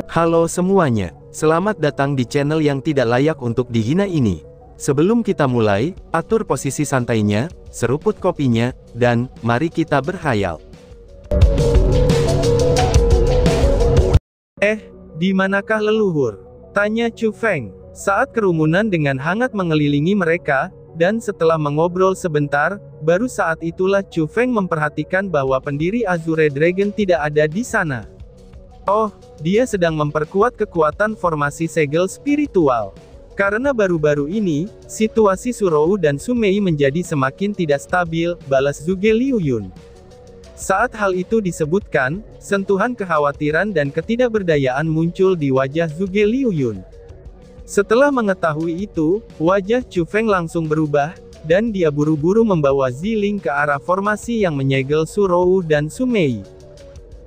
Halo semuanya, selamat datang di channel yang tidak layak untuk dihina ini. Sebelum kita mulai, atur posisi santainya, seruput kopinya, dan mari kita berkhayal. Di manakah leluhur? Tanya Chu Feng, saat kerumunan dengan hangat mengelilingi mereka, dan setelah mengobrol sebentar, baru saat itulah Chu Feng memperhatikan bahwa pendiri Azure Dragon tidak ada di sana. Oh, dia sedang memperkuat kekuatan formasi segel spiritual. Karena baru-baru ini, situasi Surou dan Sumei menjadi semakin tidak stabil, balas Zhuge Liuyun. Saat hal itu disebutkan, sentuhan kekhawatiran dan ketidakberdayaan muncul di wajah Zhuge Liuyun. Setelah mengetahui itu, wajah Chu Feng langsung berubah, dan dia buru-buru membawa Ziling ke arah formasi yang menyegel Surou dan Sumei.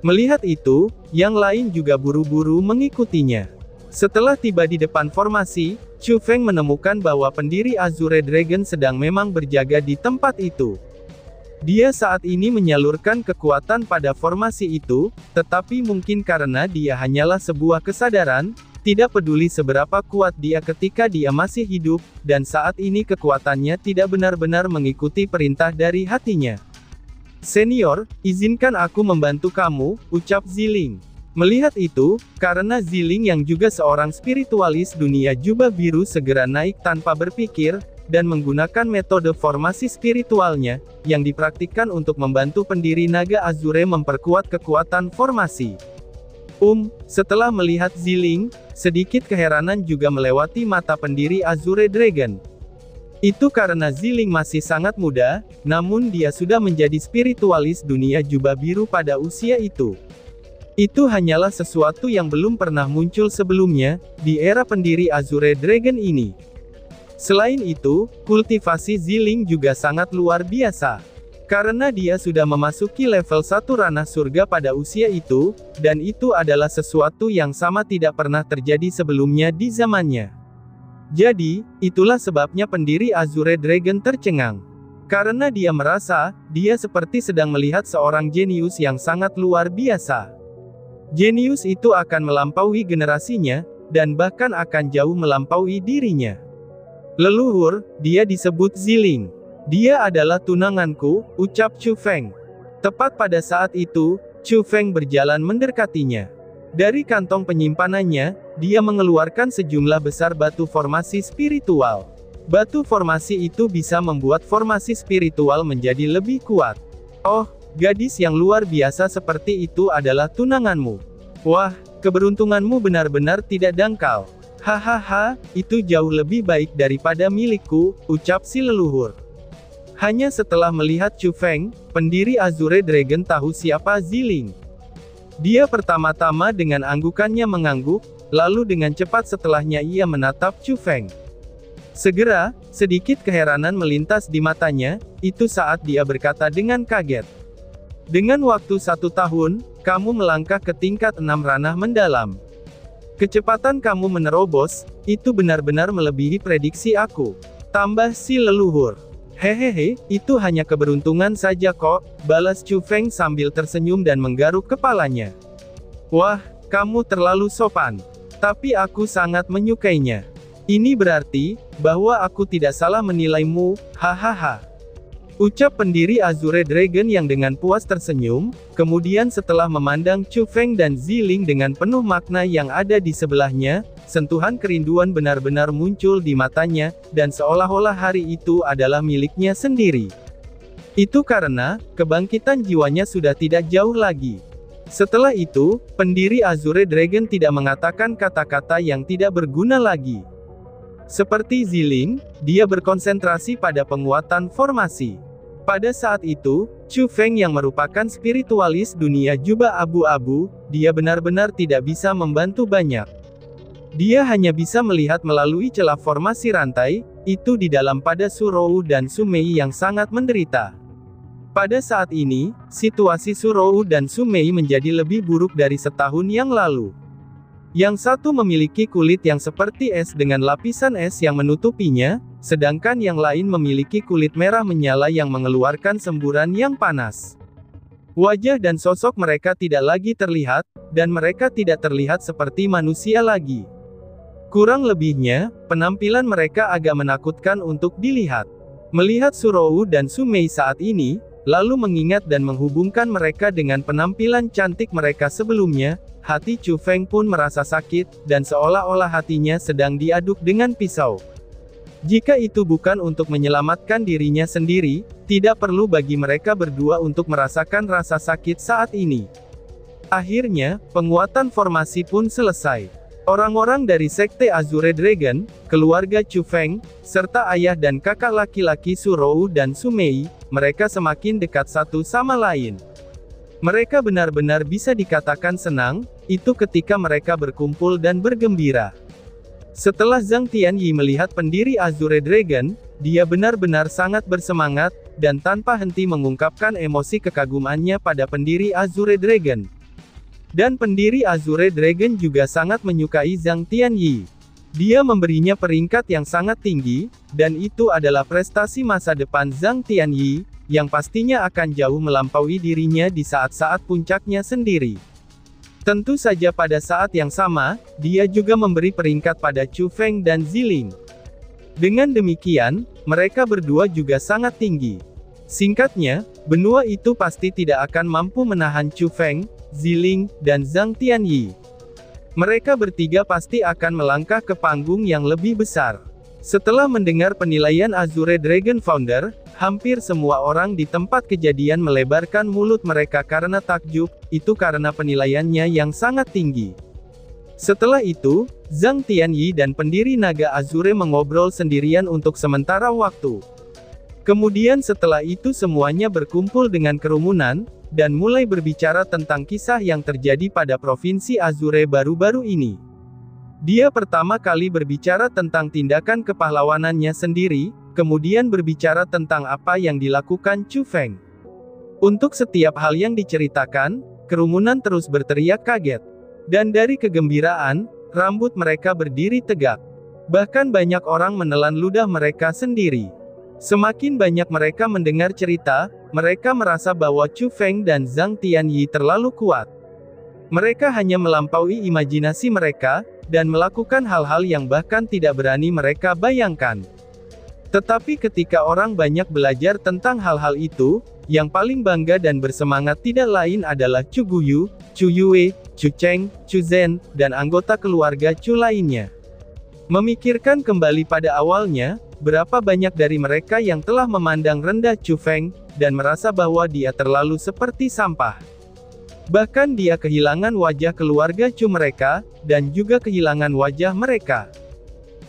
Melihat itu, yang lain juga buru-buru mengikutinya. Setelah tiba di depan formasi, Chu Feng menemukan bahwa pendiri Azure Dragon sedang memang berjaga di tempat itu. Dia saat ini menyalurkan kekuatan pada formasi itu, tetapi mungkin karena dia hanyalah sebuah kesadaran, tidak peduli seberapa kuat dia ketika dia masih hidup, dan saat ini kekuatannya tidak benar-benar mengikuti perintah dari hatinya. Senior, izinkan aku membantu kamu, ucap Ziling. Melihat itu, karena Ziling yang juga seorang spiritualis dunia jubah biru segera naik tanpa berpikir, dan menggunakan metode formasi spiritualnya, yang dipraktikkan untuk membantu pendiri Naga Azure memperkuat kekuatan formasi. Setelah melihat Ziling, sedikit keheranan juga melewati mata pendiri Azure Dragon. Itu karena Ziling masih sangat muda, namun dia sudah menjadi spiritualis dunia jubah biru pada usia itu. Itu hanyalah sesuatu yang belum pernah muncul sebelumnya, di era pendiri Azure Dragon ini. Selain itu, kultivasi Ziling juga sangat luar biasa. Karena dia sudah memasuki level 1 ranah surga pada usia itu, dan itu adalah sesuatu yang sama tidak pernah terjadi sebelumnya di zamannya. Jadi, itulah sebabnya pendiri Azure Dragon tercengang. Karena dia merasa, dia seperti sedang melihat seorang jenius yang sangat luar biasa. Jenius itu akan melampaui generasinya, dan bahkan akan jauh melampaui dirinya. Leluhur, dia disebut Ziling. Dia adalah tunanganku, ucap Chu Feng. Tepat pada saat itu, Chu Feng berjalan mendekatinya. Dari kantong penyimpanannya, dia mengeluarkan sejumlah besar batu formasi spiritual. Batu formasi itu bisa membuat formasi spiritual menjadi lebih kuat. Oh, gadis yang luar biasa seperti itu adalah tunanganmu. Wah, keberuntunganmu benar-benar tidak dangkal. Hahaha, itu jauh lebih baik daripada milikku, ucap si leluhur. Hanya setelah melihat Chu Feng, pendiri Azure Dragon tahu siapa Ziling. Dia pertama-tama dengan anggukannya mengangguk, lalu dengan cepat setelahnya ia menatap Chu Feng. Segera, sedikit keheranan melintas di matanya, itu saat dia berkata dengan kaget. Dengan waktu 1 tahun, kamu melangkah ke tingkat 6 ranah mendalam. Kecepatan kamu menerobos, itu benar-benar melebihi prediksi aku. Tambah si leluhur. Hehehe, itu hanya keberuntungan saja kok, balas Chu Feng sambil tersenyum dan menggaruk kepalanya. Wah, kamu terlalu sopan. Tapi aku sangat menyukainya. Ini berarti, bahwa aku tidak salah menilaimu, hahaha. Ucap pendiri Azure Dragon yang dengan puas tersenyum, kemudian setelah memandang Chu Feng dan Ziling dengan penuh makna yang ada di sebelahnya, sentuhan kerinduan benar-benar muncul di matanya, dan seolah-olah hari itu adalah miliknya sendiri. Itu karena, kebangkitan jiwanya sudah tidak jauh lagi. Setelah itu, pendiri Azure Dragon tidak mengatakan kata-kata yang tidak berguna lagi. Seperti Ziling, dia berkonsentrasi pada penguatan formasi. Pada saat itu, Chu Feng yang merupakan spiritualis dunia jubah abu-abu, dia benar-benar tidak bisa membantu banyak. Dia hanya bisa melihat melalui celah formasi rantai, itu di dalam pada Surou dan Sumei yang sangat menderita. Pada saat ini, situasi Surou dan Sumei menjadi lebih buruk dari setahun yang lalu. Yang satu memiliki kulit yang seperti es dengan lapisan es yang menutupinya, sedangkan yang lain memiliki kulit merah menyala yang mengeluarkan semburan yang panas. Wajah dan sosok mereka tidak lagi terlihat, dan mereka tidak terlihat seperti manusia lagi. Kurang lebihnya, penampilan mereka agak menakutkan untuk dilihat. Melihat Surowu dan Sumei saat ini, lalu mengingat dan menghubungkan mereka dengan penampilan cantik mereka sebelumnya, hati Chu Feng pun merasa sakit, dan seolah-olah hatinya sedang diaduk dengan pisau. Jika itu bukan untuk menyelamatkan dirinya sendiri, tidak perlu bagi mereka berdua untuk merasakan rasa sakit saat ini. Akhirnya, penguatan formasi pun selesai. Orang-orang dari Sekte Azure Dragon, keluarga Chu Feng, serta ayah dan kakak laki-laki Surowu dan Sumei, mereka semakin dekat satu sama lain. Mereka benar-benar bisa dikatakan senang, itu ketika mereka berkumpul dan bergembira. Setelah Zhang Tianyi melihat pendiri Azure Dragon, dia benar-benar sangat bersemangat, dan tanpa henti mengungkapkan emosi kekagumannya pada pendiri Azure Dragon. Dan pendiri Azure Dragon juga sangat menyukai Zhang Tianyi. Dia memberinya peringkat yang sangat tinggi, dan itu adalah prestasi masa depan Zhang Tianyi, yang pastinya akan jauh melampaui dirinya di saat-saat puncaknya sendiri. Tentu saja pada saat yang sama, dia juga memberi peringkat pada Chu Feng dan Ziling. Dengan demikian, mereka berdua juga sangat tinggi. Singkatnya, benua itu pasti tidak akan mampu menahan Chu Feng, Ziling, dan Zhang Tianyi. Mereka bertiga pasti akan melangkah ke panggung yang lebih besar. Setelah mendengar penilaian Azure Dragon Founder, hampir semua orang di tempat kejadian melebarkan mulut mereka karena takjub, itu karena penilaiannya yang sangat tinggi. Setelah itu, Zhang Tianyi dan pendiri Naga Azure mengobrol sendirian untuk sementara waktu. Kemudian setelah itu semuanya berkumpul dengan kerumunan, dan mulai berbicara tentang kisah yang terjadi pada Provinsi Azure baru-baru ini. Dia pertama kali berbicara tentang tindakan kepahlawanannya sendiri, kemudian berbicara tentang apa yang dilakukan Chu Feng. Untuk setiap hal yang diceritakan, kerumunan terus berteriak kaget. Dan dari kegembiraan, rambut mereka berdiri tegak. Bahkan banyak orang menelan ludah mereka sendiri. Semakin banyak mereka mendengar cerita, mereka merasa bahwa Chu Feng dan Zhang Tianyi terlalu kuat. Mereka hanya melampaui imajinasi mereka, dan melakukan hal-hal yang bahkan tidak berani mereka bayangkan. Tetapi ketika orang banyak belajar tentang hal-hal itu, yang paling bangga dan bersemangat tidak lain adalah Chu Guyu, Chu Yue, Chu Cheng, Chu Zhen, dan anggota keluarga Chu lainnya. Memikirkan kembali pada awalnya, berapa banyak dari mereka yang telah memandang rendah Chu Feng, dan merasa bahwa dia terlalu seperti sampah. Bahkan dia kehilangan wajah keluarga Chu mereka, dan juga kehilangan wajah mereka.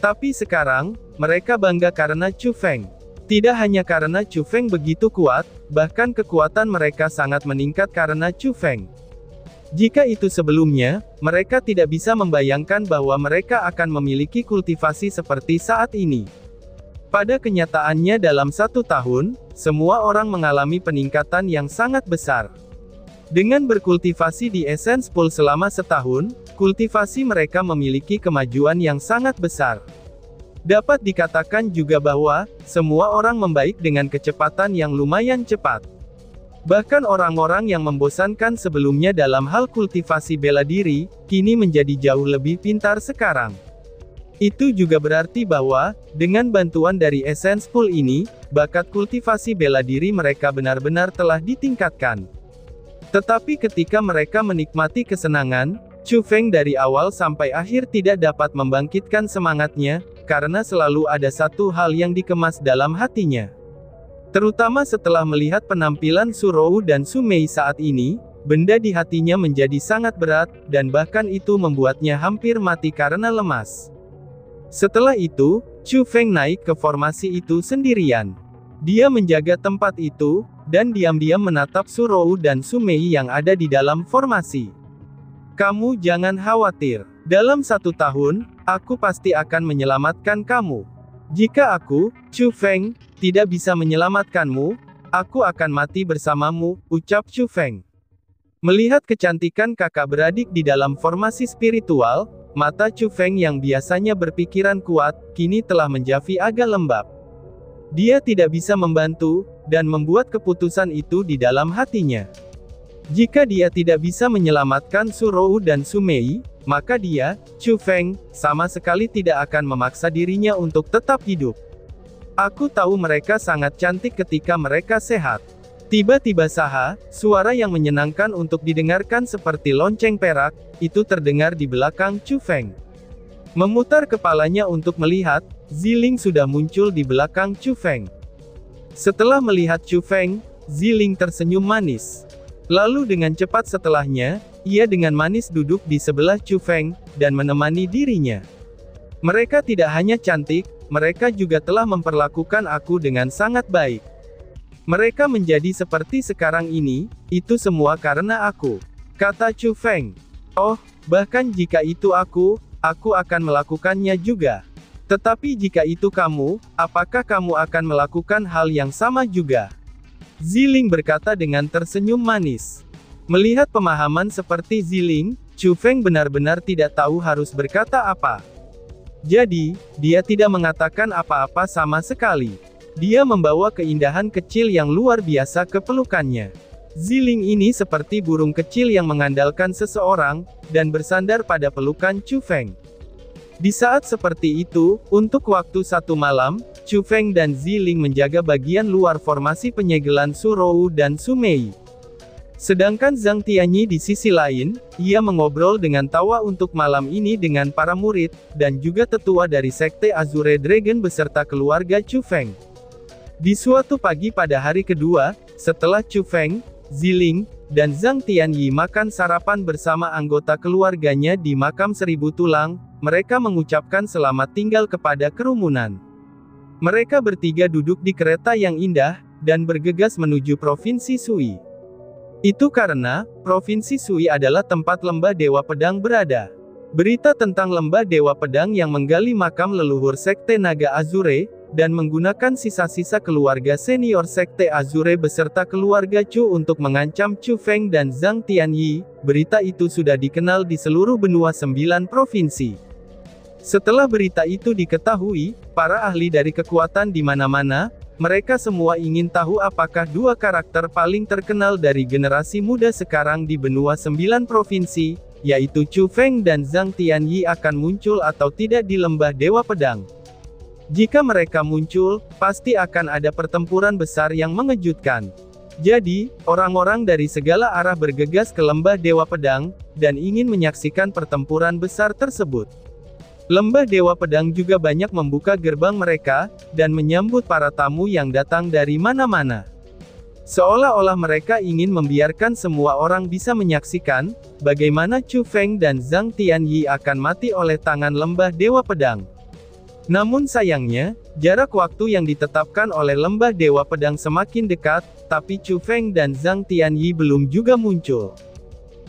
Tapi sekarang, mereka bangga karena Chu Feng. Tidak hanya karena Chu Feng begitu kuat, bahkan kekuatan mereka sangat meningkat karena Chu Feng. Jika itu sebelumnya, mereka tidak bisa membayangkan bahwa mereka akan memiliki kultivasi seperti saat ini. Pada kenyataannya dalam 1 tahun, semua orang mengalami peningkatan yang sangat besar. Dengan berkultivasi di Essence Pool selama setahun, kultivasi mereka memiliki kemajuan yang sangat besar. Dapat dikatakan juga bahwa, semua orang membaik dengan kecepatan yang lumayan cepat. Bahkan orang-orang yang membosankan sebelumnya dalam hal kultivasi bela diri, kini menjadi jauh lebih pintar sekarang. Itu juga berarti bahwa, dengan bantuan dari Essence Pool ini, bakat kultivasi bela diri mereka benar-benar telah ditingkatkan. Tetapi ketika mereka menikmati kesenangan, Chu Feng dari awal sampai akhir tidak dapat membangkitkan semangatnya, karena selalu ada satu hal yang dikemas dalam hatinya. Terutama setelah melihat penampilan Surowu dan Sumei saat ini, benda di hatinya menjadi sangat berat, dan bahkan itu membuatnya hampir mati karena lemas. Setelah itu, Chu Feng naik ke formasi itu sendirian. Dia menjaga tempat itu, dan diam-diam menatap Surowu dan Sumei yang ada di dalam formasi. Kamu jangan khawatir. Dalam 1 tahun, aku pasti akan menyelamatkan kamu. Jika aku, Chu Feng, tidak bisa menyelamatkanmu, aku akan mati bersamamu, ucap Chu Feng. Melihat kecantikan kakak beradik di dalam formasi spiritual, mata Chu Feng yang biasanya berpikiran kuat, kini telah menjadi agak lembab. Dia tidak bisa membantu, dan membuat keputusan itu di dalam hatinya. Jika dia tidak bisa menyelamatkan Su Rou dan Su Mei, maka dia, Chu Feng, sama sekali tidak akan memaksa dirinya untuk tetap hidup. Aku tahu mereka sangat cantik ketika mereka sehat. Tiba-tiba suara yang menyenangkan untuk didengarkan seperti lonceng perak, itu terdengar di belakang Chu Feng. Memutar kepalanya untuk melihat, Ziling sudah muncul di belakang Chu Feng. Setelah melihat Chu Feng, Ziling tersenyum manis. Lalu dengan cepat setelahnya, ia dengan manis duduk di sebelah Chu Feng, dan menemani dirinya. Mereka tidak hanya cantik, mereka juga telah memperlakukan aku dengan sangat baik. Mereka menjadi seperti sekarang ini, itu semua karena aku, kata Chu Feng. Oh, bahkan jika itu aku akan melakukannya juga. Tetapi jika itu kamu, apakah kamu akan melakukan hal yang sama juga? Ziling berkata dengan tersenyum manis. Melihat pemahaman seperti Ziling, Chu Feng benar-benar tidak tahu harus berkata apa. Jadi, dia tidak mengatakan apa-apa sama sekali. Dia membawa keindahan kecil yang luar biasa ke pelukannya. Ziling ini seperti burung kecil yang mengandalkan seseorang, dan bersandar pada pelukan Chu Feng. Di saat seperti itu, untuk waktu satu malam, Chu Feng dan Ziling menjaga bagian luar formasi penyegelan Su Rou dan Su Mei. Sedangkan Zhang Tianyi di sisi lain, ia mengobrol dengan tawa untuk malam ini dengan para murid, dan juga tetua dari Sekte Azure Dragon beserta keluarga Chu Feng. Di suatu pagi pada hari kedua, setelah Chu Feng, Ziling, dan Zhang Tianyi makan sarapan bersama anggota keluarganya di makam Seribu Tulang, mereka mengucapkan selamat tinggal kepada kerumunan. Mereka bertiga duduk di kereta yang indah, dan bergegas menuju Provinsi Sui. Itu karena, Provinsi Sui adalah tempat lembah Dewa Pedang berada. Berita tentang lembah Dewa Pedang yang menggali makam leluhur Sekte Naga Azure, dan menggunakan sisa-sisa keluarga senior Sekte Azure beserta keluarga Chu untuk mengancam Chu Feng dan Zhang Tianyi, berita itu sudah dikenal di seluruh benua 9 provinsi. Setelah berita itu diketahui, para ahli dari kekuatan di mana-mana, mereka semua ingin tahu apakah dua karakter paling terkenal dari generasi muda sekarang di benua 9 provinsi, yaitu Chu Feng dan Zhang Tianyi akan muncul atau tidak di lembah Dewa Pedang. Jika mereka muncul, pasti akan ada pertempuran besar yang mengejutkan. Jadi, orang-orang dari segala arah bergegas ke lembah Dewa Pedang, dan ingin menyaksikan pertempuran besar tersebut. Lembah Dewa Pedang juga banyak membuka gerbang mereka, dan menyambut para tamu yang datang dari mana-mana. Seolah-olah mereka ingin membiarkan semua orang bisa menyaksikan, bagaimana Chu Feng dan Zhang Tianyi akan mati oleh tangan lembah Dewa Pedang. Namun sayangnya, jarak waktu yang ditetapkan oleh lembah Dewa Pedang semakin dekat, tapi Chu Feng dan Zhang Tianyi belum juga muncul.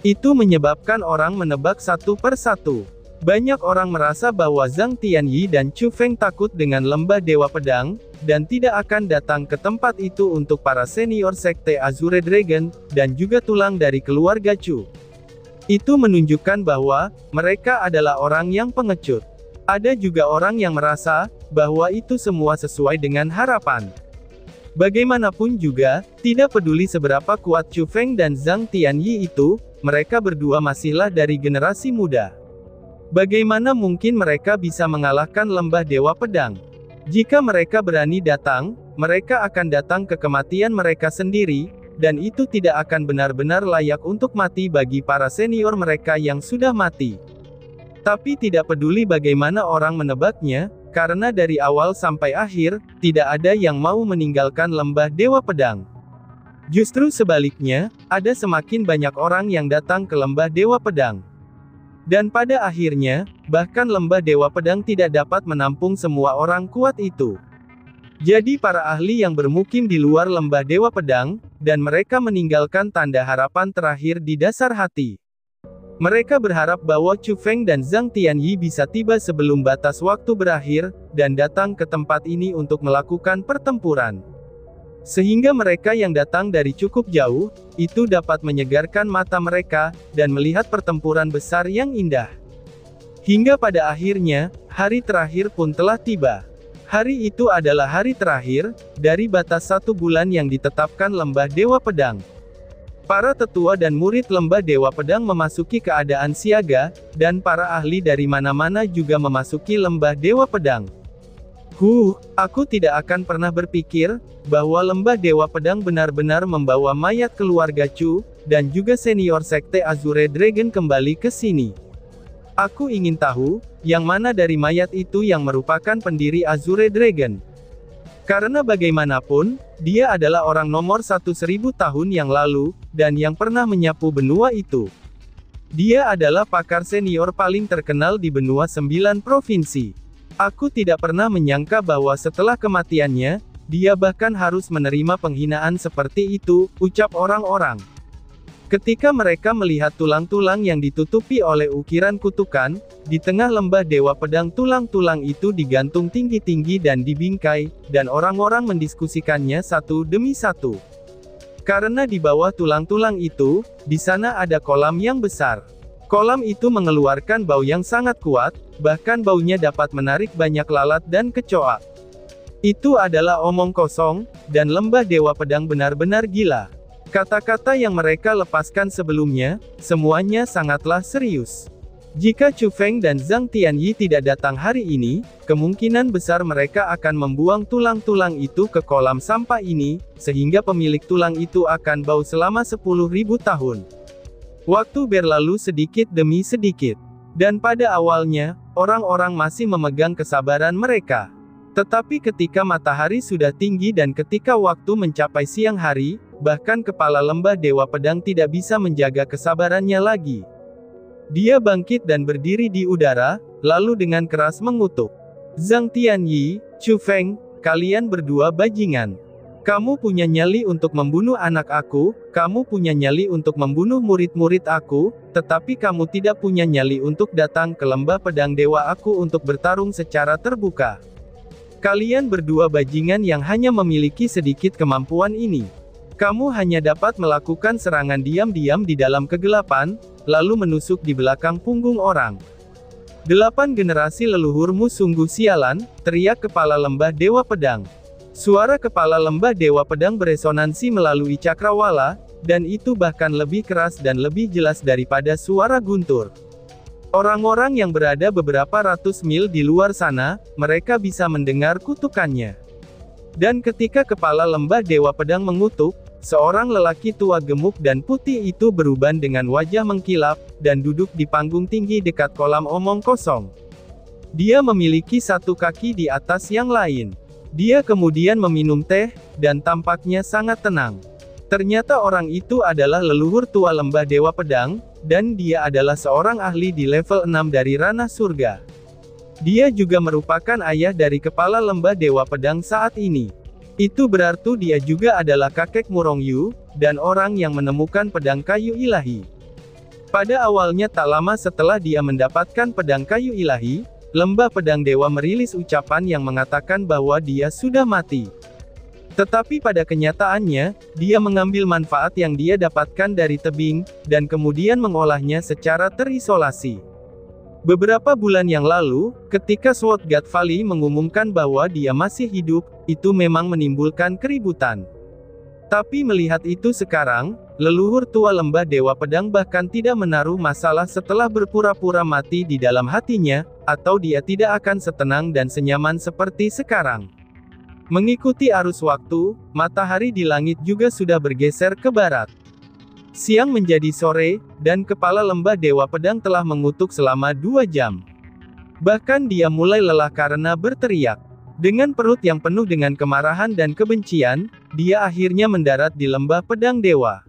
Itu menyebabkan orang menebak satu per satu. Banyak orang merasa bahwa Zhang Tianyi dan Chu Feng takut dengan lembah Dewa Pedang, dan tidak akan datang ke tempat itu untuk para senior Sekte Azure Dragon, dan juga tulang dari keluarga Chu. Itu menunjukkan bahwa mereka adalah orang yang pengecut. Ada juga orang yang merasa bahwa itu semua sesuai dengan harapan. Bagaimanapun juga, tidak peduli seberapa kuat Chu Feng dan Zhang Tianyi itu, mereka berdua masihlah dari generasi muda. Bagaimana mungkin mereka bisa mengalahkan lembah Dewa Pedang? Jika mereka berani datang, mereka akan datang ke kematian mereka sendiri, dan itu tidak akan benar-benar layak untuk mati bagi para senior mereka yang sudah mati. Tapi tidak peduli bagaimana orang menebaknya, karena dari awal sampai akhir, tidak ada yang mau meninggalkan lembah Dewa Pedang. Justru sebaliknya, ada semakin banyak orang yang datang ke lembah Dewa Pedang. Dan pada akhirnya, bahkan lembah Dewa Pedang tidak dapat menampung semua orang kuat itu. Jadi para ahli yang bermukim di luar lembah Dewa Pedang, dan mereka meninggalkan tanda harapan terakhir di dasar hati. Mereka berharap bahwa Chu Feng dan Zhang Tianyi bisa tiba sebelum batas waktu berakhir, dan datang ke tempat ini untuk melakukan pertempuran. Sehingga mereka yang datang dari cukup jauh, itu dapat menyegarkan mata mereka, dan melihat pertempuran besar yang indah. Hingga pada akhirnya, hari terakhir pun telah tiba. Hari itu adalah hari terakhir, dari batas 1 bulan yang ditetapkan lembah Dewa Pedang. Para tetua dan murid lembah Dewa Pedang memasuki keadaan siaga, dan para ahli dari mana-mana juga memasuki lembah Dewa Pedang. Aku tidak akan pernah berpikir, bahwa lembah Dewa Pedang benar-benar membawa mayat keluarga Chu, dan juga senior sekte Azure Dragon kembali ke sini. Aku ingin tahu, yang mana dari mayat itu yang merupakan pendiri Azure Dragon. Karena bagaimanapun, dia adalah orang nomor 1000 tahun yang lalu, dan yang pernah menyapu benua itu. Dia adalah pakar senior paling terkenal di benua 9 provinsi. Aku tidak pernah menyangka bahwa setelah kematiannya, dia bahkan harus menerima penghinaan seperti itu, ucap orang-orang. Ketika mereka melihat tulang-tulang yang ditutupi oleh ukiran kutukan, di tengah lembah Dewa Pedang tulang-tulang itu digantung tinggi-tinggi dan dibingkai, dan orang-orang mendiskusikannya satu demi satu. Karena di bawah tulang-tulang itu, di sana ada kolam yang besar. Kolam itu mengeluarkan bau yang sangat kuat, bahkan baunya dapat menarik banyak lalat dan kecoa. Itu adalah omong kosong, dan lembah Dewa Pedang benar-benar gila. Kata-kata yang mereka lepaskan sebelumnya, semuanya sangatlah serius. Jika Chu Feng dan Zhang Tianyi tidak datang hari ini, kemungkinan besar mereka akan membuang tulang-tulang itu ke kolam sampah ini, sehingga pemilik tulang itu akan bau selama 10.000 tahun. Waktu berlalu sedikit demi sedikit. Dan pada awalnya, orang-orang masih memegang kesabaran mereka. Tetapi ketika matahari sudah tinggi dan ketika waktu mencapai siang hari, bahkan kepala lembah Dewa Pedang tidak bisa menjaga kesabarannya lagi. Dia bangkit dan berdiri di udara, lalu dengan keras mengutuk. Zhang Tianyi, Chu Feng, kalian berdua bajingan. Kamu punya nyali untuk membunuh anak aku, kamu punya nyali untuk membunuh murid-murid aku, tetapi kamu tidak punya nyali untuk datang ke lembah pedang dewa aku untuk bertarung secara terbuka. Kalian berdua bajingan yang hanya memiliki sedikit kemampuan ini. Kamu hanya dapat melakukan serangan diam-diam di dalam kegelapan, lalu menusuk di belakang punggung orang. 8 generasi leluhurmu sungguh sialan, teriak kepala lembah Dewa Pedang. Suara kepala lembah Dewa Pedang beresonansi melalui cakrawala, dan itu bahkan lebih keras dan lebih jelas daripada suara guntur. Orang-orang yang berada beberapa ratus mil di luar sana, mereka bisa mendengar kutukannya. Dan ketika kepala lembah Dewa Pedang mengutuk, seorang lelaki tua gemuk dan putih itu beruban dengan wajah mengkilap, dan duduk di panggung tinggi dekat kolam omong kosong. Dia memiliki satu kaki di atas yang lain. Dia kemudian meminum teh, dan tampaknya sangat tenang. Ternyata orang itu adalah leluhur tua lembah Dewa Pedang, dan dia adalah seorang ahli di level 6 dari ranah surga. Dia juga merupakan ayah dari kepala lembah Dewa Pedang saat ini. Itu berarti dia juga adalah kakek Murongyu, dan orang yang menemukan pedang kayu ilahi. Pada awalnya tak lama setelah dia mendapatkan pedang kayu ilahi, lembah pedang dewa merilis ucapan yang mengatakan bahwa dia sudah mati. Tetapi pada kenyataannya, dia mengambil manfaat yang dia dapatkan dari tebing, dan kemudian mengolahnya secara terisolasi. Beberapa bulan yang lalu, ketika Sword God Valley mengumumkan bahwa dia masih hidup, itu memang menimbulkan keributan. Tapi melihat itu sekarang, leluhur tua lembah Dewa Pedang bahkan tidak menaruh masalah setelah berpura-pura mati di dalam hatinya, atau dia tidak akan setenang dan senyaman seperti sekarang. Mengikuti arus waktu, matahari di langit juga sudah bergeser ke barat. Siang menjadi sore, dan kepala lembah Dewa Pedang telah mengutuk selama 2 jam. Bahkan dia mulai lelah karena berteriak. Dengan perut yang penuh dengan kemarahan dan kebencian, dia akhirnya mendarat di lembah pedang dewa.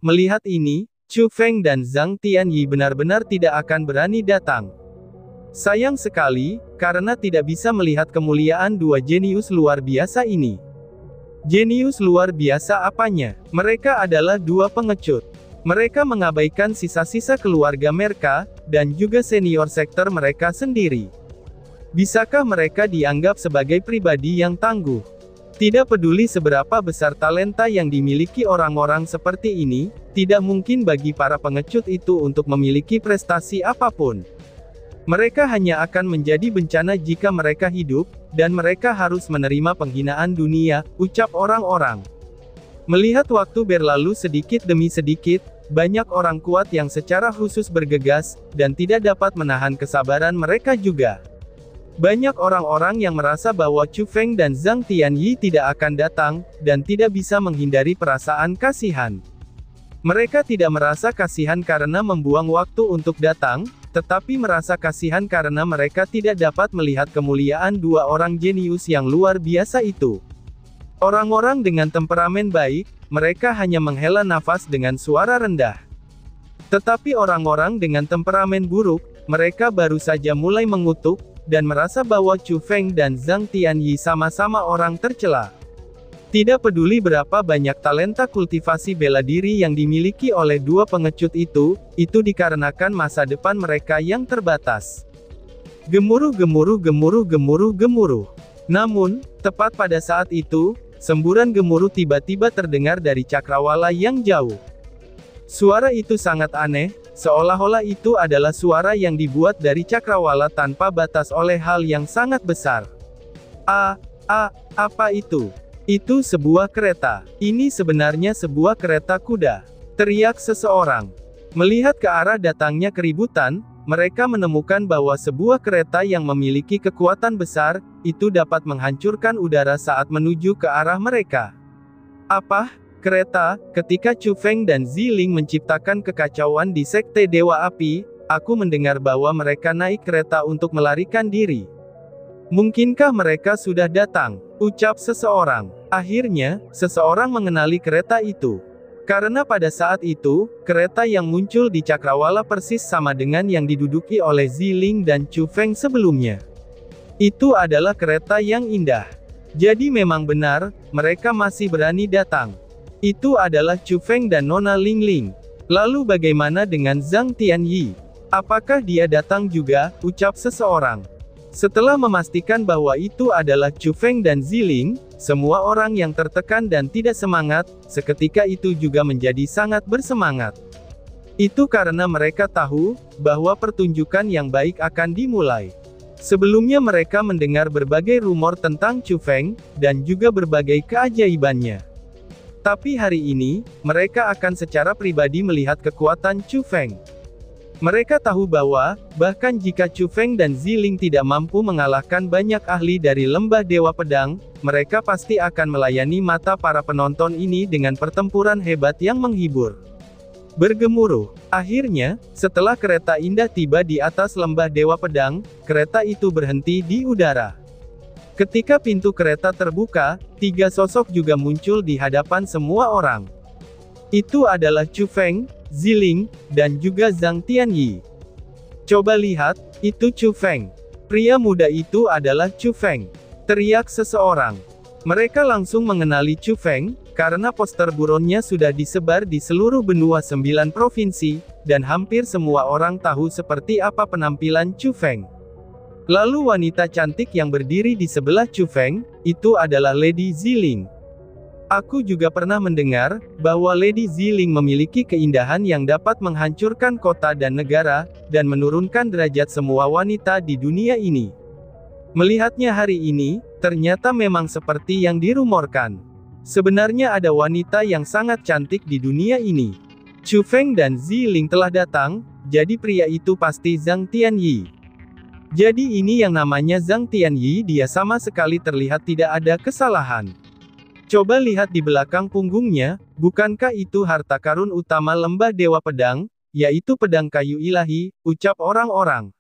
Melihat ini, Chu Feng dan Zhang Tianyi benar-benar tidak akan berani datang. Sayang sekali, karena tidak bisa melihat kemuliaan dua jenius luar biasa ini. Jenius luar biasa apanya? Mereka adalah dua pengecut. Mereka mengabaikan sisa-sisa keluarga mereka, dan juga senior sektor mereka sendiri. Bisakah mereka dianggap sebagai pribadi yang tangguh? Tidak peduli seberapa besar talenta yang dimiliki orang-orang seperti ini, tidak mungkin bagi para pengecut itu untuk memiliki prestasi apapun. Mereka hanya akan menjadi bencana jika mereka hidup, dan mereka harus menerima penghinaan dunia, ucap orang-orang. Melihat waktu berlalu sedikit demi sedikit, banyak orang kuat yang secara khusus bergegas, dan tidak dapat menahan kesabaran mereka juga. Banyak orang-orang yang merasa bahwa Chu Feng dan Zhang Tianyi tidak akan datang, dan tidak bisa menghindari perasaan kasihan. Mereka tidak merasa kasihan karena membuang waktu untuk datang, tetapi merasa kasihan karena mereka tidak dapat melihat kemuliaan dua orang jenius yang luar biasa itu. Orang-orang dengan temperamen baik, mereka hanya menghela nafas dengan suara rendah. Tetapi orang-orang dengan temperamen buruk, mereka baru saja mulai mengutuk, dan merasa bahwa Chu Feng dan Zhang Tianyi sama-sama orang tercela. Tidak peduli berapa banyak talenta kultivasi bela diri yang dimiliki oleh dua pengecut itu dikarenakan masa depan mereka yang terbatas. Gemuruh gemuruh gemuruh gemuruh gemuruh. Namun, tepat pada saat itu, semburan gemuruh tiba-tiba terdengar dari cakrawala yang jauh. Suara itu sangat aneh, seolah-olah itu adalah suara yang dibuat dari cakrawala tanpa batas oleh hal yang sangat besar. Apa itu? Itu sebuah kereta. Ini sebenarnya sebuah kereta kuda, teriak seseorang. Melihat ke arah datangnya keributan, mereka menemukan bahwa sebuah kereta yang memiliki kekuatan besar, itu dapat menghancurkan udara saat menuju ke arah mereka. Apa? Kereta? Ketika Chu Feng dan Ziling menciptakan kekacauan di Sekte Dewa Api, aku mendengar bahwa mereka naik kereta untuk melarikan diri. Mungkinkah mereka sudah datang? Ucap seseorang. Akhirnya, seseorang mengenali kereta itu. Karena pada saat itu, kereta yang muncul di cakrawala persis sama dengan yang diduduki oleh Ziling dan Chu Feng sebelumnya. Itu adalah kereta yang indah. Jadi memang benar, mereka masih berani datang. Itu adalah Chu Feng dan Nona Ling Ling. Lalu bagaimana dengan Zhang Tianyi? Apakah dia datang juga? Ucap seseorang. Setelah memastikan bahwa itu adalah Chu Feng dan Ziling, semua orang yang tertekan dan tidak semangat, seketika itu juga menjadi sangat bersemangat. Itu karena mereka tahu, bahwa pertunjukan yang baik akan dimulai. Sebelumnya mereka mendengar berbagai rumor tentang Chu Feng, dan juga berbagai keajaibannya. Tapi hari ini, mereka akan secara pribadi melihat kekuatan Chu Feng. Mereka tahu bahwa, bahkan jika Chu Feng dan Ziling tidak mampu mengalahkan banyak ahli dari Lembah Dewa Pedang, mereka pasti akan melayani mata para penonton ini dengan pertempuran hebat yang menghibur. Bergemuruh. Akhirnya, setelah kereta indah tiba di atas Lembah Dewa Pedang, kereta itu berhenti di udara. Ketika pintu kereta terbuka, tiga sosok juga muncul di hadapan semua orang. Itu adalah Chu Feng, Ziling, dan juga Zhang Tianyi. Coba lihat, itu Chu Feng. Pria muda itu adalah Chu Feng. Teriak seseorang. Mereka langsung mengenali Chu Feng, karena poster buronnya sudah disebar di seluruh benua 9 provinsi, dan hampir semua orang tahu seperti apa penampilan Chu Feng. Lalu wanita cantik yang berdiri di sebelah Chu Feng, itu adalah Lady Ziling. Aku juga pernah mendengar, bahwa Lady Ziling memiliki keindahan yang dapat menghancurkan kota dan negara, dan menurunkan derajat semua wanita di dunia ini. Melihatnya hari ini, ternyata memang seperti yang dirumorkan. Sebenarnya ada wanita yang sangat cantik di dunia ini. Chu Feng dan Ziling telah datang, jadi pria itu pasti Zhang Tianyi. Jadi ini yang namanya Zhang Tianyi, dia sama sekali terlihat tidak ada kesalahan. Coba lihat di belakang punggungnya, bukankah itu harta karun utama Lembah Dewa Pedang, yaitu pedang kayu ilahi, ucap orang-orang.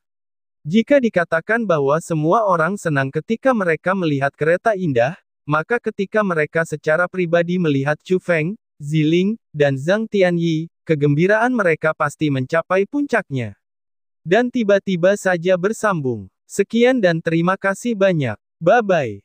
Jika dikatakan bahwa semua orang senang ketika mereka melihat kereta indah, maka ketika mereka secara pribadi melihat Chu Feng, Ziling, dan Zhang Tianyi, kegembiraan mereka pasti mencapai puncaknya. Dan tiba-tiba saja bersambung. Sekian dan terima kasih banyak. Bye-bye.